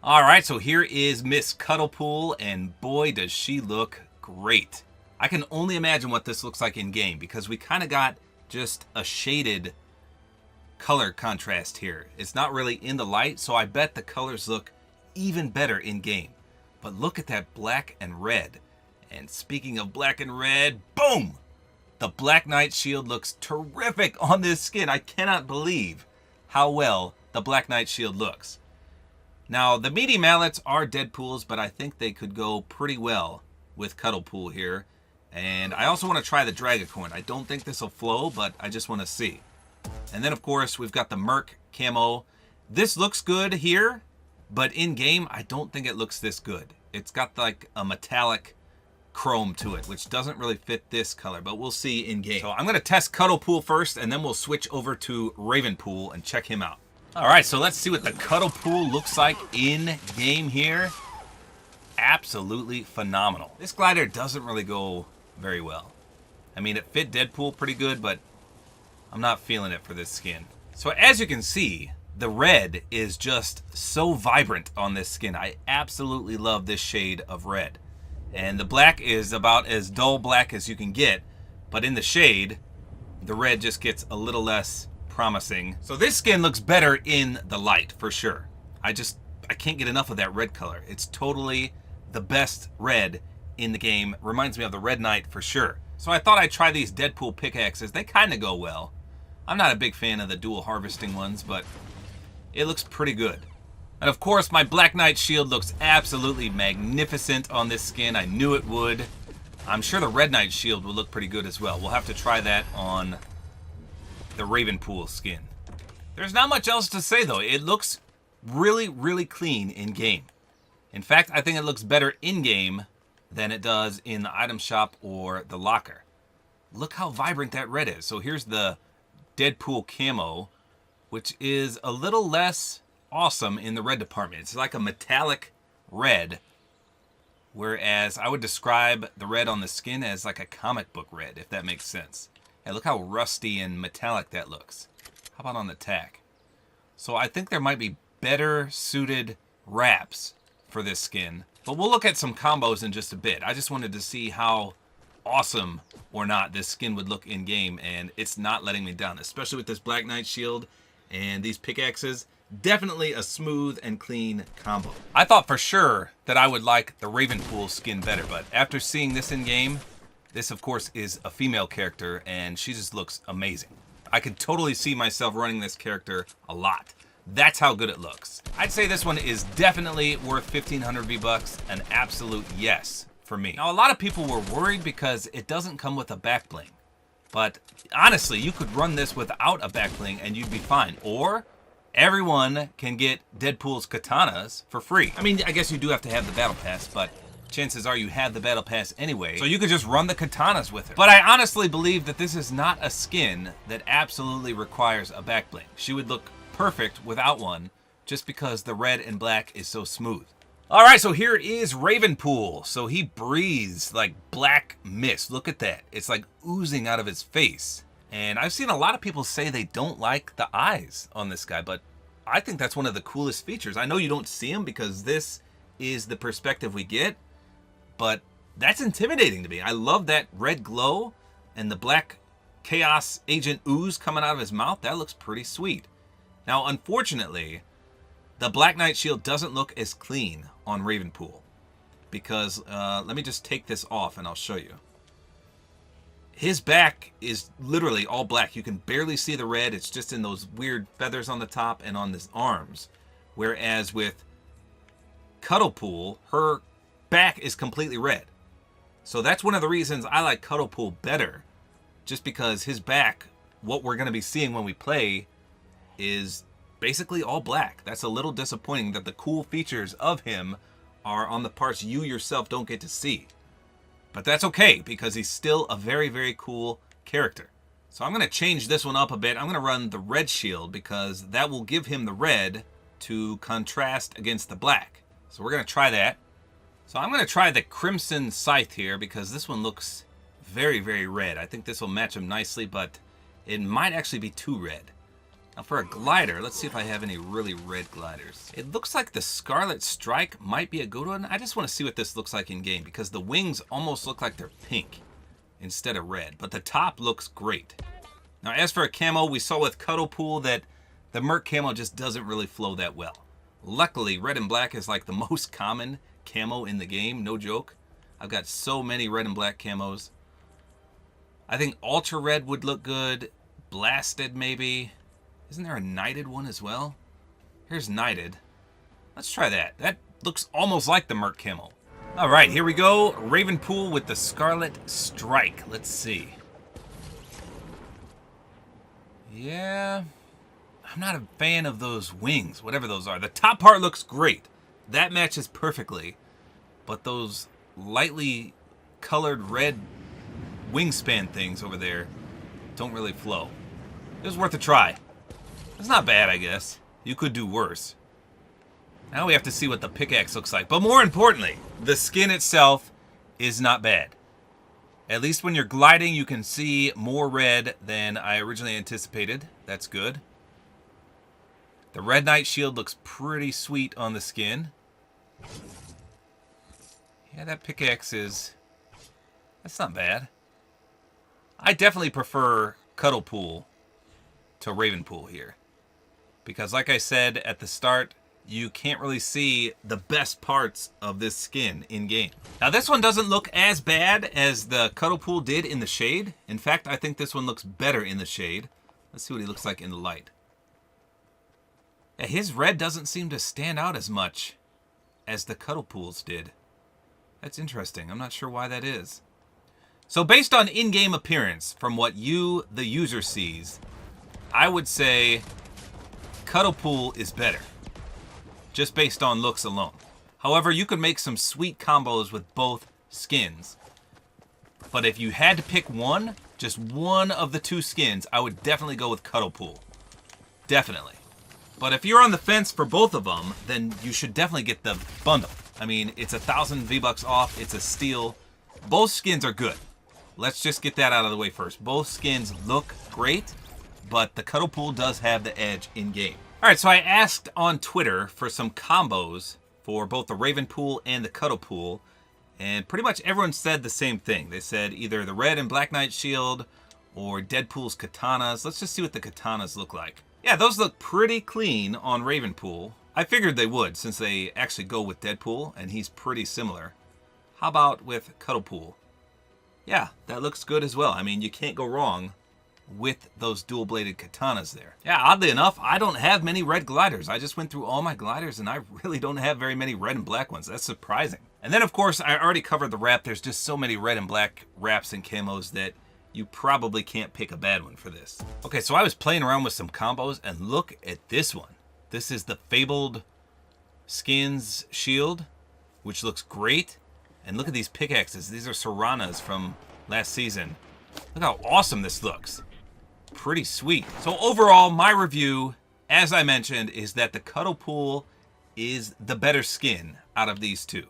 All right, so here is Miss Cuddlepool, and boy, does she look great. I can only imagine what this looks like in game because we kind of got just a shaded color contrast here. It's not really in the light, so I bet the colors look even better in game. But look at that black and red. And speaking of black and red, boom! The Black Knight shield looks terrific on this skin. I cannot believe how well the Black Knight shield looks. Now, the meaty mallets are Deadpools, but I think they could go pretty well with Cuddlepool here. And I also want to try the Dragacorn. I don't think this will flow, but I just want to see. And then, of course, we've got the Merc camo. This looks good here, but in-game, I don't think it looks this good. It's got like a metallic chrome to it, which doesn't really fit this color, but we'll see in-game. So I'm going to test Cuddlepool first, and then we'll switch over to Ravenpool and check him out. All right, so let's see what the Cuddlepool looks like in-game here. Absolutely phenomenal. This glider doesn't really go very well. I mean, it fit Deadpool pretty good, but I'm not feeling it for this skin. So as you can see, the red is just so vibrant on this skin. I absolutely love this shade of red. And the black is about as dull black as you can get, but in the shade, the red just gets a little less promising. So this skin looks better in the light, for sure. I can't get enough of that red color. It's totally the best red in the game. Reminds me of the Red Knight for sure. So I thought I'd try these Deadpool pickaxes. They kind of go well. I'm not a big fan of the dual harvesting ones, but it looks pretty good. And of course, my Black Knight shield looks absolutely magnificent on this skin. I knew it would. I'm sure the Red Knight shield will look pretty good as well. We'll have to try that on the Ravenpool skin. There's not much else to say though. It looks really, really clean in game. In fact, I think it looks better in game than it does in the item shop or the locker. Look how vibrant that red is. So here's the Deadpool camo, which is a little less awesome in the red department. It's like a metallic red, whereas I would describe the red on the skin as like a comic book red, if that makes sense. Hey, look how rusty and metallic that looks. How about on the tack? So I think there might be better suited wraps for this skin, but we'll look at some combos in just a bit. I just wanted to see how awesome or not this skin would look in game, and it's not letting me down, especially with this Black Knight shield and these pickaxes. Definitely a smooth and clean combo. I thought for sure that I would like the Ravenpool skin better, but after seeing this in game, this of course is a female character and she just looks amazing. I could totally see myself running this character a lot. That's how good it looks. I'd say this one is definitely worth 1,500 V-Bucks, an absolute yes for me. Now, a lot of people were worried because it doesn't come with a back bling. But honestly, you could run this without a back bling and you'd be fine. Or everyone can get Deadpool's katanas for free. I mean, I guess you do have to have the battle pass, but chances are you have the battle pass anyway, so you could just run the katanas with her. But I honestly believe that this is not a skin that absolutely requires a back bling. She would look perfect without one, just because the red and black is so smooth. All right, so here is Ravenpool. So he breathes like black mist. Look at that. It's like oozing out of his face. And I've seen a lot of people say they don't like the eyes on this guy, but I think that's one of the coolest features. I know you don't see them because this is the perspective we get, but that's intimidating to me. I love that red glow and the black chaos agent ooze coming out of his mouth. That looks pretty sweet. Now, unfortunately, the Black Knight shield doesn't look as clean on Ravenpool because, let me just take this off and I'll show you. His back is literally all black. You can barely see the red. It's just in those weird feathers on the top and on his arms. Whereas with Cuddlepool, her back is completely red. So that's one of the reasons I like Cuddlepool better. Just because his back, what we're going to be seeing when we play, is basically all black. That's a little disappointing that the cool features of him are on the parts you yourself don't get to see. But that's okay, because he's still a very, very cool character. So I'm going to change this one up a bit. I'm going to run the red shield, because that will give him the red to contrast against the black. So we're going to try that. So I'm going to try the Crimson Scythe here, because this one looks very, very red. I think this will match him nicely, but it might actually be too red. Now for a glider, let's see if I have any really red gliders. It looks like the Scarlet Strike might be a good one. I just want to see what this looks like in game because the wings almost look like they're pink instead of red, but the top looks great. Now as for a camo, we saw with Cuddlepool that the Merc camo just doesn't really flow that well. Luckily, red and black is like the most common camo in the game, no joke. I've got so many red and black camos. I think Ultra Red would look good. Blasted, maybe. Isn't there a Knighted one as well? Here's Knighted. Let's try that. That looks almost like the Merc camo. All right, here we go. Ravenpool with the Scarlet Strike. Let's see. Yeah, I'm not a fan of those wings, whatever those are. The top part looks great. That matches perfectly. But those lightly colored red wingspan things over there don't really flow. It was worth a try. It's not bad, I guess. You could do worse. Now we have to see what the pickaxe looks like. But more importantly, the skin itself is not bad. At least when you're gliding, you can see more red than I originally anticipated. That's good. The Red Knight shield looks pretty sweet on the skin. Yeah, that pickaxe is... that's not bad. I definitely prefer Cuddlepool to Ravenpool here. Because like I said at the start, you can't really see the best parts of this skin in-game. Now this one doesn't look as bad as the Cuddlepool did in the shade. In fact, I think this one looks better in the shade. Let's see what he looks like in the light. Yeah, his red doesn't seem to stand out as much as the Cuddlepool's did. That's interesting. I'm not sure why that is. So based on in-game appearance, from what you, the user, sees, I would say Cuddlepool is better. Just based on looks alone. However, you could make some sweet combos with both skins. But if you had to pick one, just one of the two skins, I would definitely go with Cuddlepool. Definitely. But if you're on the fence for both of them, then you should definitely get the bundle. I mean, it's 1,000 V-Bucks off. It's a steal. Both skins are good. Let's just get that out of the way first. Both skins look great, but the Cuddlepool does have the edge in-game. All right, so I asked on Twitter for some combos for both the Ravenpool and the Cuddlepool, and pretty much everyone said the same thing. They said either the Red and Black Knight shield or Deadpool's katanas. Let's just see what the katanas look like. Yeah, those look pretty clean on Ravenpool. I figured they would since they actually go with Deadpool, and he's pretty similar. How about with Cuddlepool? Yeah, that looks good as well. I mean, you can't go wrong with those dual-bladed katanas there. Yeah, oddly enough, I don't have many red gliders. I just went through all my gliders, and I really don't have very many red and black ones. That's surprising. And then, of course, I already covered the wrap. There's just so many red and black wraps and camos that you probably can't pick a bad one for this. Okay, so I was playing around with some combos, and look at this one. This is the Fabled Skins shield, which looks great. And look at these pickaxes. These are Serranas from last season. Look how awesome this looks. Pretty sweet. So overall, my review, as I mentioned, is that the Cuddlepool is the better skin out of these two.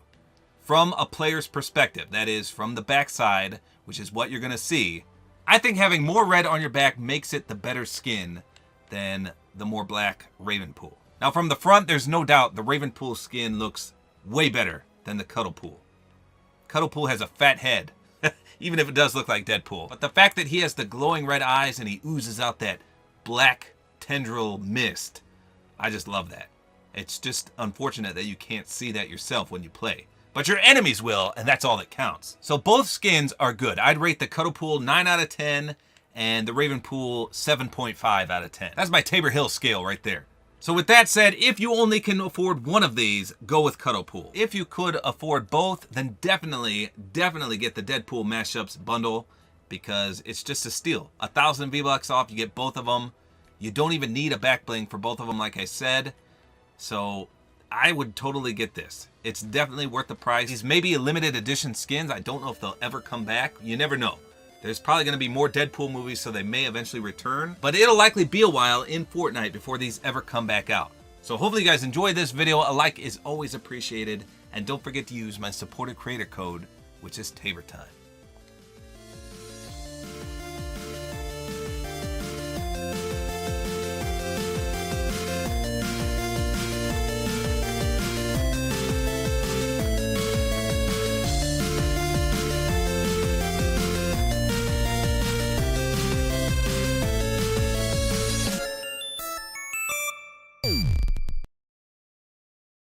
From a player's perspective, that is, from the backside, which is what you're going to see, I think having more red on your back makes it the better skin than the more black Ravenpool. Now from the front, there's no doubt the Ravenpool skin looks way better than the Cuddlepool. Cuddlepool has a fat head, even if it does look like Deadpool. But the fact that he has the glowing red eyes and he oozes out that black tendril mist, I just love that. It's just unfortunate that you can't see that yourself when you play. But your enemies will, and that's all that counts. So both skins are good. I'd rate the Cuddlepool 9 out of 10 and the Ravenpool 7.5 out of 10. That's my Tabor Hill scale right there. So with that said, if you only can afford one of these, go with Cuddlepool. If you could afford both, then definitely get the Deadpool Mashups bundle because it's just a steal. 1,000 V-Bucks off, you get both of them. You don't even need a back bling for both of them, like I said. So I would totally get this. It's definitely worth the price. These may be limited edition skins. I don't know if they'll ever come back. You never know. There's probably going to be more Deadpool movies, so they may eventually return. But it'll likely be a while in Fortnite before these ever come back out. So hopefully you guys enjoyed this video. A like is always appreciated. And don't forget to use my Support-A-Creator Code, which is Tabor Time.